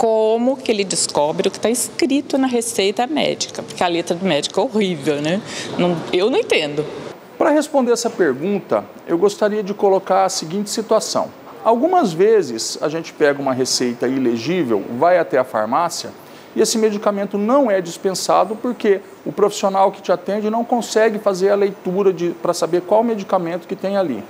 como que ele descobre o que está escrito na receita médica, porque a letra do médico é horrível, né? Eu não entendo. Para responder essa pergunta, eu gostaria de colocar a seguinte situação. Algumas vezes a gente pega uma receita ilegível, vai até a farmácia e esse medicamento não é dispensado porque o profissional que te atende não consegue fazer a leitura para saber qual medicamento que tem ali.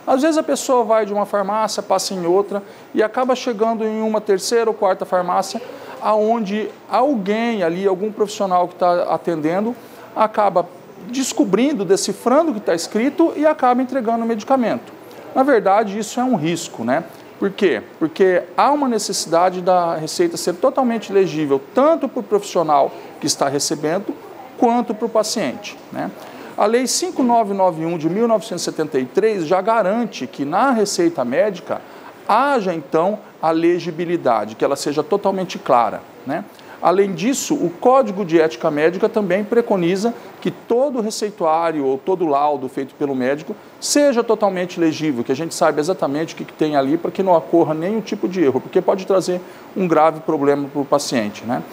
Às vezes a pessoa vai de uma farmácia, passa em outra e acaba chegando em uma terceira ou quarta farmácia, aonde alguém ali, algum profissional que está atendendo, acaba descobrindo, decifrando o que está escrito e acaba entregando o medicamento. Na verdade, isso é um risco, né? Por quê? Porque há uma necessidade da receita ser totalmente legível, tanto para o profissional que está recebendo, quanto para o paciente, né? A Lei 5991 de 1973 já garante que na receita médica haja, então, a legibilidade, que ela seja totalmente clara, né? Além disso, o Código de Ética Médica também preconiza que todo receituário ou todo laudo feito pelo médico seja totalmente legível, que a gente saiba exatamente o que tem ali para que não ocorra nenhum tipo de erro, porque pode trazer um grave problema para o paciente, né?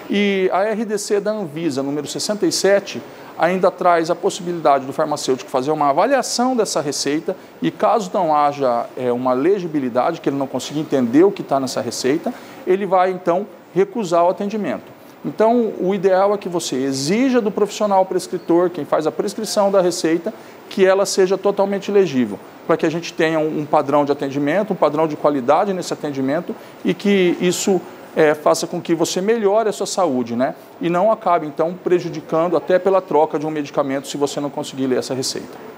E a RDC da Anvisa, número 67, ainda traz a possibilidade do farmacêutico fazer uma avaliação dessa receita e caso não haja uma legibilidade, que ele não consiga entender o que está nessa receita, ele vai então recusar o atendimento. Então, o ideal é que você exija do profissional prescritor, quem faz a prescrição da receita, que ela seja totalmente legível, para que a gente tenha um padrão de atendimento, um padrão de qualidade nesse atendimento e que isso faça com que você melhore a sua saúde, né? E não acabe, então, prejudicando até pela troca de um medicamento se você não conseguir ler essa receita.